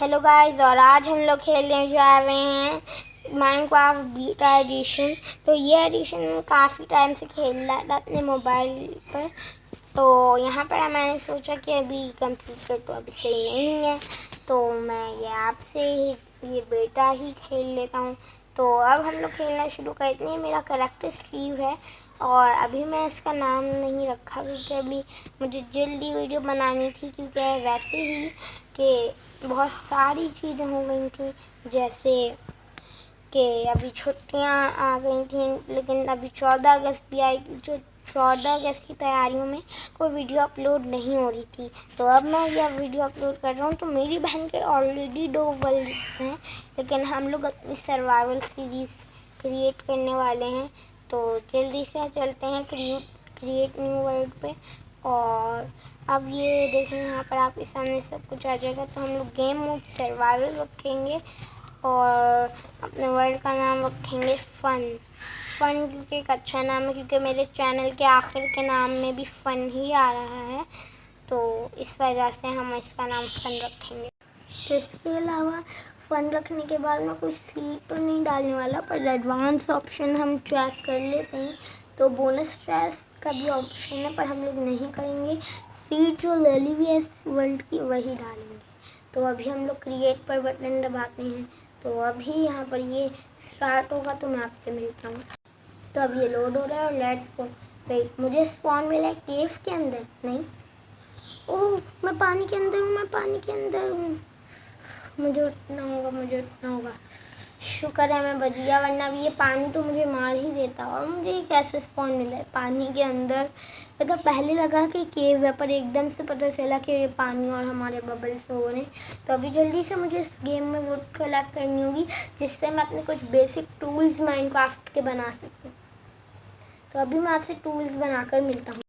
Hello guys, और आज हम लोग खेलने जा रहे हैं माइनक्राफ्ट बीटा एडिशन। तो ये एडिशन काफ़ी टाइम से खेल रहा था अपने मोबाइल पर। तो यहाँ पर मैंने सोचा कि अभी कंप्यूटर तो अभी सही नहीं है, तो मैं ये आपसे ही ये बेटा ही खेल लेता हूँ। तो अब हम लोग खेलना शुरू करते हैं। मेरा करैक्टर स्टीव है और अभी मैं इसका नाम नहीं रखा क्योंकि अभी मुझे जल्दी वीडियो बनानी थी, क्योंकि वैसे ही कि बहुत सारी चीज़ें हो गई थी, जैसे कि अभी छुट्टियां आ गई थी, लेकिन अभी 14 अगस्त भी आएगी। जो 14 अगस्त की तैयारियों में कोई वीडियो अपलोड नहीं हो रही थी, तो अब मैं यह वीडियो अपलोड कर रहा हूँ। तो मेरी बहन के ऑलरेडी 2 वर्ल्ड्स हैं, लेकिन हम लोग अपनी सर्वाइवल सीरीज़ क्रिएट करने वाले हैं। तो जल्दी से चलते हैं क्रिएट न्यू वर्ल्ड पे। और अब ये देखें, यहाँ पर आपके सामने सब कुछ आ जाएगा। तो हम लोग गेम मोड सर्वाइवल रखेंगे और अपने वर्ल्ड का नाम रखेंगे फन क्योंकि एक अच्छा नाम है, क्योंकि मेरे चैनल के आखिर के नाम में भी फन ही आ रहा है, तो इस वजह से हम इसका नाम फन रखेंगे। तो इसके अलावा फन रखने के बाद मैं कोई सीट तो नहीं डालने वाला, पर एडवांस ऑप्शन हम चेक कर लेते हैं। तो बोनस ट्रैश का भी ऑप्शन है, पर हम लोग नहीं करेंगे। सीट जो ले ली हुई है इस वर्ल्ड की वही डालेंगे। तो अभी हम लोग क्रिएट पर बटन दबाते हैं। तो अभी यहाँ पर ये स्टार्ट होगा, तो मैं आपसे मिलता हूँ। तो अब ये लोड हो रहा है और लेट्स गो। वेट, मुझे स्पॉन मिला है केव के अंदर। नहीं, ओह मैं पानी के अंदर हूँ, मुझे उठना होगा। शुक्र है मैं बच गया, वरना भी ये पानी तो मुझे मार ही देता। और मुझे ये कैसे स्पॉन मिला है पानी के अंदर? मतलब पहले लगा कि केव है, पर एकदम से पता चला कि ये पानी और हमारे बबल्स हो रहे हैं। तो अभी जल्दी से मुझे इस गेम में वुड कलेक्ट करनी होगी, जिससे मैं अपने कुछ बेसिक टूल्स माइनक्राफ्ट के बना सकूँ। तो अभी मैं आपसे टूल्स बनाकर मिलता हूँ।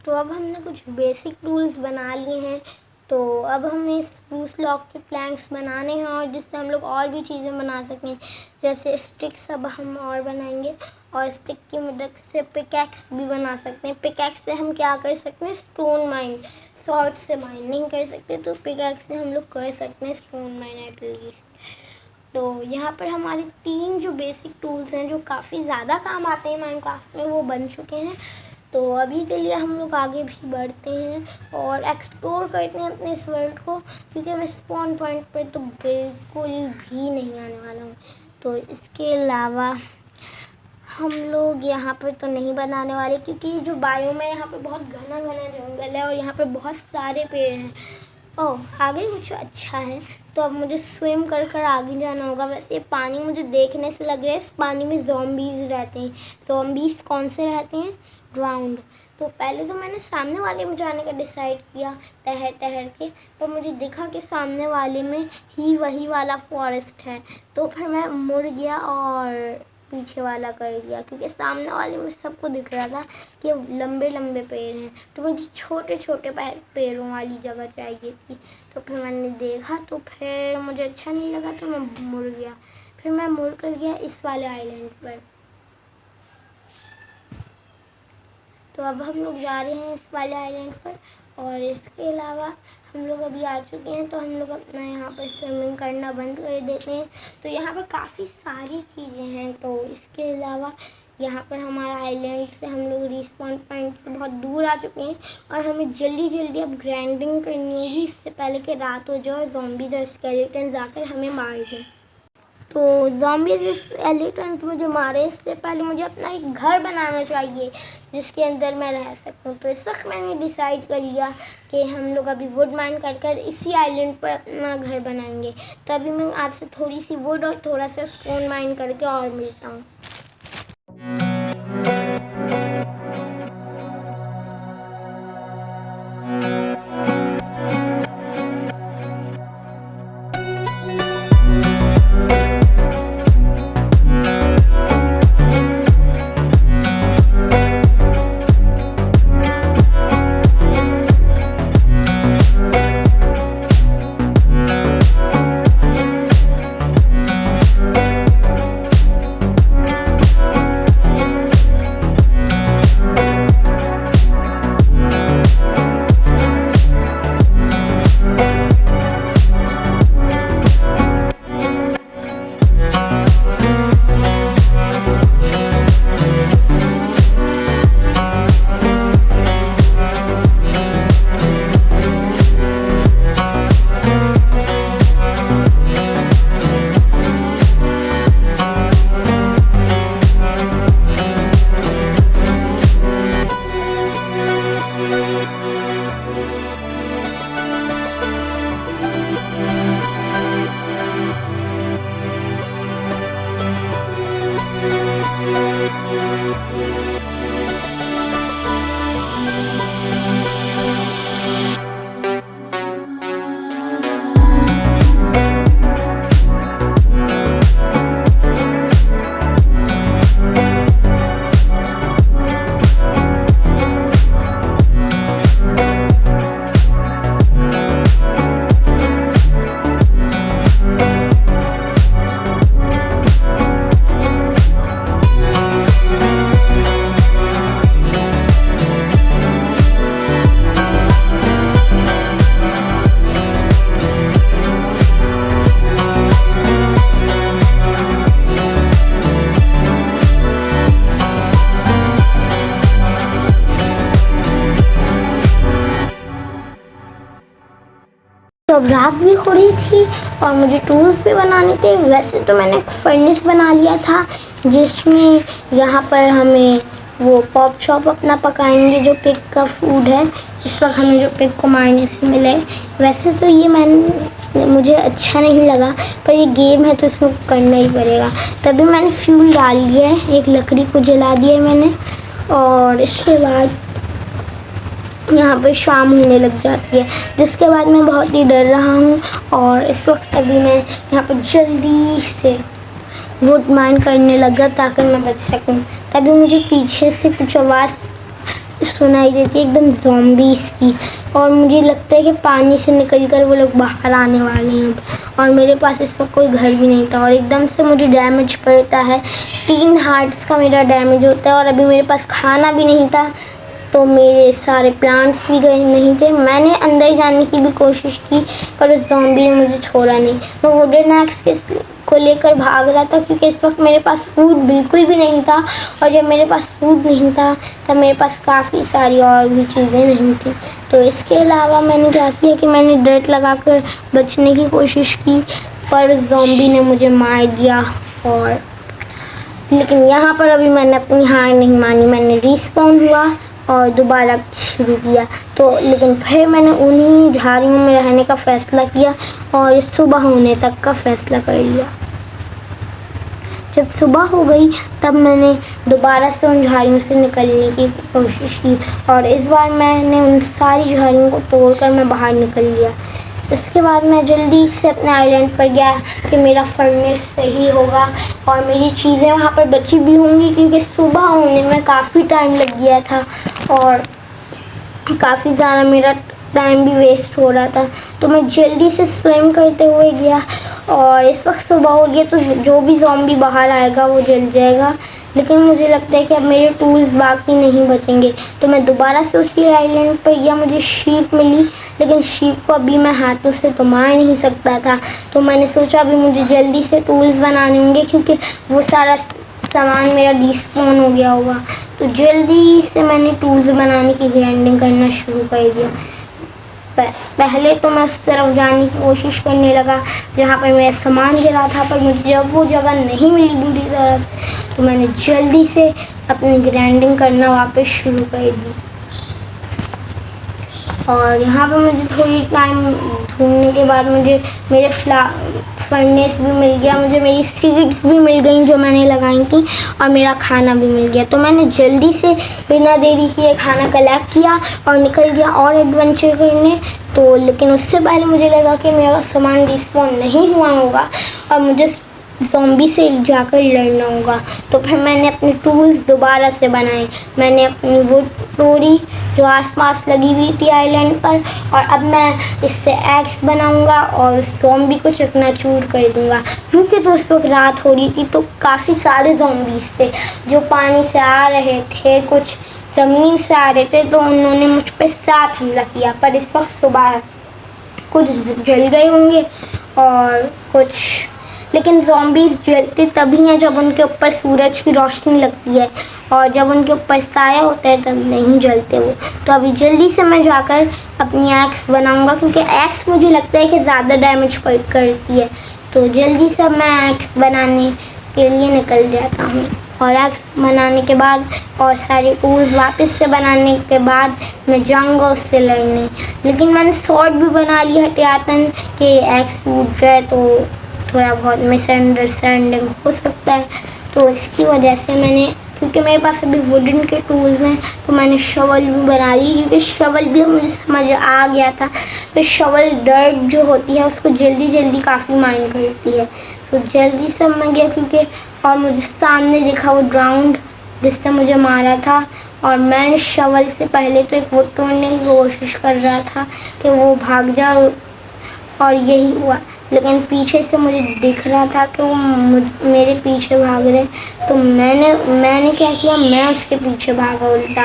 तो अब हमने कुछ बेसिक टूल्स बना लिए हैं। तो अब हमें स्प्रूस लॉग के प्लैंक्स बनाने हैं, और जिससे हम लोग और भी चीज़ें बना सकें, जैसे स्टिक्स अब हम और बनाएंगे। और स्टिक की मदद से पिकैक्स भी बना सकते हैं। पिकैक्स से हम क्या कर सकते हैं? Stone mine. सॉर्ट से माइनिंग कर सकते हैं, तो पिकैक्स से हम लोग कर सकते हैं स्टोन माइन एटलीस्ट। तो यहाँ पर हमारे 3 जो बेसिक टूल्स हैं, जो काफ़ी ज़्यादा काम आते हैं माइनक्राफ्ट में, वो बन चुके हैं। तो अभी के लिए हम लोग आगे भी बढ़ते हैं और एक्सप्लोर करते हैं अपने इस वर्ल्ड को, क्योंकि मैं स्पॉन पॉइंट पर तो बिल्कुल भी नहीं आने वाला हूँ। तो इसके अलावा हम लोग यहाँ पर तो नहीं बनाने वाले, क्योंकि जो बायोम है यहाँ पर बहुत घना जंगल है और यहाँ पर बहुत सारे पेड़ हैं। ओह, आगे कुछ अच्छा है। तो अब मुझे स्विम कर आगे जाना होगा। वैसे ये पानी मुझे देखने से लग रहा है इस पानी में ज़ॉम्बीज़ रहते हैं। ज़ॉम्बीज़ कौन से रहते हैं? ड्राउंड। तो पहले तो मैंने सामने वाले में जाने का डिसाइड किया ठहर के, तो मुझे दिखा कि सामने वाले में ही वही वाला फॉरेस्ट है। तो फिर मैं मुड़ गया और पीछे वाला कर दिया, क्योंकि सामने वाले में सबको दिख रहा था कि लंबे लंबे पेड़ हैं, तो मुझे छोटे छोटे पेड़ों वाली जगह चाहिए थी। तो फिर मैंने देखा, तो फिर मुझे अच्छा नहीं लगा, तो मैं मुड़ गया। फिर मैं मुड़ कर गया इस वाले आइलैंड पर। तो अब हम लोग जा रहे हैं इस वाले आइलैंड पर। और इसके अलावा हम लोग अभी आ चुके हैं, तो हम लोग अपना यहाँ पर स्विमिंग करना बंद कर देते हैं। तो यहाँ पर काफ़ी सारी चीज़ें हैं। तो इसके अलावा यहाँ पर हमारा आइलैंड से हम लोग रिस्पॉन पॉइंट से बहुत दूर आ चुके हैं, और हमें जल्दी अब ग्राइंडिंग करनी होगी, इससे पहले कि रात हो जाए और ज़ॉम्बीज़ और स्केलेटन्स आकर हमें मार दें। तो ज़ॉम्बीज़ स्केलेटन्स मुझे मारे इससे पहले मुझे अपना एक घर बनाना चाहिए, जिसके अंदर मैं रह सकूं। तो इस वक्त मैंने डिसाइड कर लिया कि हम लोग अभी वुड माइन कर इसी आइलैंड पर अपना घर बनाएंगे। तो अभी मैं आपसे थोड़ी सी वुड और थोड़ा सा स्टोन माइन करके और मिलता हूँ। अब रात भी हो रही थी और मुझे टूल्स भी बनाने थे। वैसे तो मैंने एक फर्नेस बना लिया था जिसमें यहाँ पर हमें वो पॉप शॉप अपना पकाएंगे जो पिग का फूड है। इस वक्त हमें जो पिग को मारने से मिले। वैसे तो ये मुझे अच्छा नहीं लगा, पर ये गेम है तो इसमें करना ही पड़ेगा। तभी मैंने फ्यूल डाल दिया है, एक लकड़ी को जला दिया है मैंने, और इसके बाद यहाँ पर शाम होने लग जाती है, जिसके बाद मैं बहुत ही डर रहा हूँ। और इस वक्त अभी मैं यहाँ पर जल्दी से वुड माइन करने लगा ताकि मैं बच सकूं। तभी मुझे पीछे से कुछ आवाज़ सुनाई देती है, एकदम ज़ॉम्बीज़ की, और मुझे लगता है कि पानी से निकलकर वो लोग बाहर आने वाले हैं अब। और मेरे पास इस वक्त कोई घर भी नहीं था और एकदम से मुझे डैमेज पड़ता है, 3 हार्ट्स का मेरा डैमेज होता है। और अभी मेरे पास खाना भी नहीं था तो मेरे सारे प्लांट्स भी गए नहीं थे। मैंने अंदर जाने की भी कोशिश की पर उस ज़ॉम्बी ने मुझे छोड़ा नहीं। मैं वुडन एक्स को लेकर भाग रहा था क्योंकि इस वक्त मेरे पास फूड बिल्कुल भी नहीं था, और जब मेरे पास फूड नहीं था तब मेरे पास काफ़ी सारी और भी चीज़ें नहीं थी। तो इसके अलावा मैंने क्या किया कि मैंने डर्ट लगाकर बचने की कोशिश की, पर ज़ॉम्बी ने मुझे मार दिया। और लेकिन यहाँ पर अभी मैंने अपनी हार नहीं मानी, मैंने रिस्पॉन हुआ और दोबारा शुरू किया। तो लेकिन फिर मैंने उन्हीं झाड़ियों में रहने का फ़ैसला किया और सुबह होने तक का फ़ैसला कर लिया। जब सुबह हो गई तब मैंने दोबारा से उन झाड़ियों से निकलने की कोशिश की, और इस बार मैंने उन सारी झाड़ियों को तोड़कर मैं बाहर निकल लिया। इसके बाद मैं जल्दी से अपने आइलैंड पर गया कि मेरा फर्नेस सही होगा और मेरी चीज़ें वहाँ पर बची भी होंगी, क्योंकि सुबह होने में काफ़ी टाइम लग गया था और काफ़ी ज़्यादा मेरा टाइम भी वेस्ट हो रहा था। तो मैं जल्दी से स्विम करते हुए गया, और इस वक्त सुबह हो गई तो जो भी ज़ॉम्बी बाहर आएगा वो जल जाएगा। लेकिन मुझे लगता है कि अब मेरे टूल्स बाकी नहीं बचेंगे। तो मैं दोबारा से उसी आइलैंड पर गया, मुझे शीप मिली, लेकिन शीप को अभी मैं हाथों से तो मार नहीं सकता था। तो मैंने सोचा अभी मुझे जल्दी से टूल्स बनाने होंगे क्योंकि वो सारा सामान मेरा डिस्पोन हो गया होगा। तो जल्दी से मैंने टूल्स बनाने की ग्राइंडिंग करना शुरू कर दिया। पहले तो मैं उस तरफ जाने की कोशिश करने लगा जहाँ पर मेरा सामान गिरा था, पर मुझे जब वो जगह नहीं मिली बुरी तरह से तो मैंने जल्दी से अपनी ग्राइंडिंग करना वापस शुरू कर दी। और यहाँ पर मुझे थोड़ी टाइम ढूंढने के बाद मुझे मेरे फर्नेस भी मिल गया, मुझे मेरी सीड्स भी मिल गई जो मैंने लगाई थी, और मेरा खाना भी मिल गया। तो मैंने जल्दी से बिना देरी किए खाना कलेक्ट किया और निकल गया और एडवेंचर करने। तो लेकिन उससे पहले मुझे लगा कि मेरा सामान रिस्पॉन नहीं हुआ होगा और मुझे ज़ॉम्बी से जाकर लड़ना होगा। तो फिर मैंने अपने टूल्स दोबारा से बनाए। मैंने अपनी वुड तोड़ी जो आसपास लगी हुई थी आइलैंड पर, और अब मैं इससे एक्स बनाऊंगा और उस ज़ॉम्बी को चकनाचूर कर दूंगा। क्योंकि तो उस वक्त रात हो रही थी तो काफ़ी सारे ज़ॉम्बीज़ थे जो पानी से आ रहे थे, कुछ ज़मीन से आ रहे थे, तो उन्होंने मुझ पर साथ हमला किया। पर इस वक्त सुबह है, कुछ जल गए होंगे और कुछ, लेकिन ज़ॉम्बीज़ जलते तभी हैं जब उनके ऊपर सूरज की रोशनी लगती है, और जब उनके ऊपर साया होता है तब नहीं जलते वो। तो अभी जल्दी से मैं जाकर अपनी एक्स बनाऊंगा क्योंकि एक्स मुझे लगता है कि ज़्यादा डैमेज करती है। तो जल्दी से मैं एक्स बनाने के लिए निकल जाता हूँ, और एक्स बनाने के बाद और सारे टूल्स वापस से बनाने के बाद मैं जाऊँगा उससे लड़ने। लेकिन मैंने शॉर्ट भी बना लिया हटियातन कि एक्स टूट जाए तो थोड़ा बहुत मिसअंडरस्टैंडिंग हो सकता है। तो इसकी वजह से मैंने, क्योंकि मेरे पास अभी वुडन के टूल्स हैं, तो मैंने शवल भी बना ली, क्योंकि शवल भी मुझे समझ आ गया था कि शवल डर्ट जो होती है उसको जल्दी जल्दी काफ़ी माइन करती है। तो जल्दी से मैं गया क्योंकि, और मुझे सामने दिखा वो ग्राउंड जिसने मुझे मारा था, और मैंने शवल से पहले तो एक वुड तोड़ने की कोशिश कर रहा था कि वो भाग जाए, और यही हुआ। लेकिन पीछे से मुझे दिख रहा था कि वो मेरे पीछे भाग रहे। तो मैंने क्या किया, मैं उसके पीछे भागा उल्टा,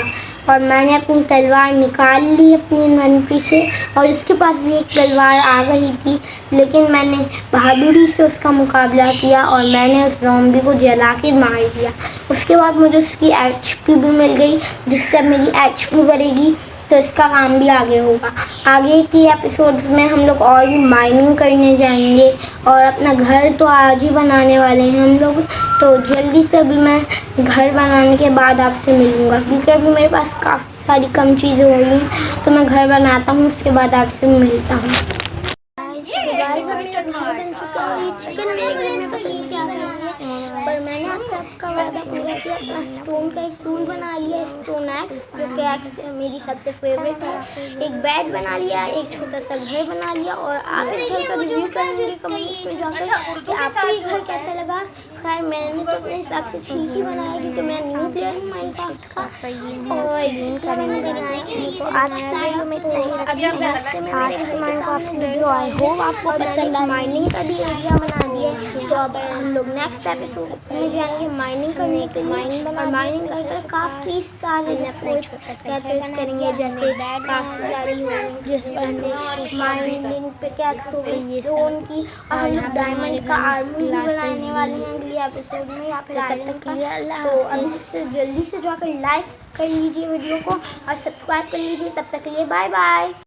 और मैंने अपनी तलवार निकाल ली अपनी इन्वेंट्री से, और उसके पास भी एक तलवार आ गई थी। लेकिन मैंने बहादुरी से उसका मुकाबला किया और मैंने उस ज़ॉम्बी को जला के मार दिया। उसके बाद मुझे उसकी HP भी मिल गई, जिससे मेरी HP बढ़ेगी तो इसका काम भी आगे होगा। आगे की एपिसोड्स में हम लोग और भी माइनिंग करने जाएंगे और अपना घर तो आज ही बनाने वाले हैं हम लोग। तो जल्दी से अभी मैं घर बनाने के बाद आपसे मिलूँगा, क्योंकि अभी मेरे पास काफ़ी सारी कम चीज़ें हो रही हैं। तो मैं घर बनाता हूँ, उसके बाद आपसे मिलता हूँ। चिकन मेरे घर में पता नहीं क्या बनाना है, पर मैंने आप सबका वादा पूरा किया। अपना स्टोन का एक टूल बना लिया, स्टोन एक्स, जो कि एक्स मेरी सबसे फेवरेट है। एक बेड बना लिया, एक छोटा सा घर बना लिया। और आप इस घर का रिव्यू करेंगे कमेंट्स में जाकर कि आपको ये घर कैसा लगा। खैर मैंने तो अपने हिसाब से ठीक ही बनाया, क्योंकि मैं न्यू प्लेयर हूँ माइनक्राफ्ट का और जितना मैंने बनाया तो आज की वीडियो में इतना ही। अभी रास्ते में मेरे घर के सामने वीडियो आई होप आपको पसंद आए। माइनिंग का भी एरिया बना दिया है, तो अब हम लोग नेक्स्ट एपिसोड में जाएंगे माइनिंग करने के लिए। और माइनिंग करके काफ़ी सारे रिसोर्स गैदर करेंगे, जैसे काफ़ी सारी जैसे माइनिंग पिकैक्स हो गई स्टोन की, और हम लोग डायमंड का आर्मर भी बनाने वाले हैं अगले एपिसोड में या फिर आयरन का। तो अभी से जल्दी से जाकर लाइक कर लीजिए वीडियो को और सब्सक्राइब कर लीजिए। तब तक के लिए बाय बाय।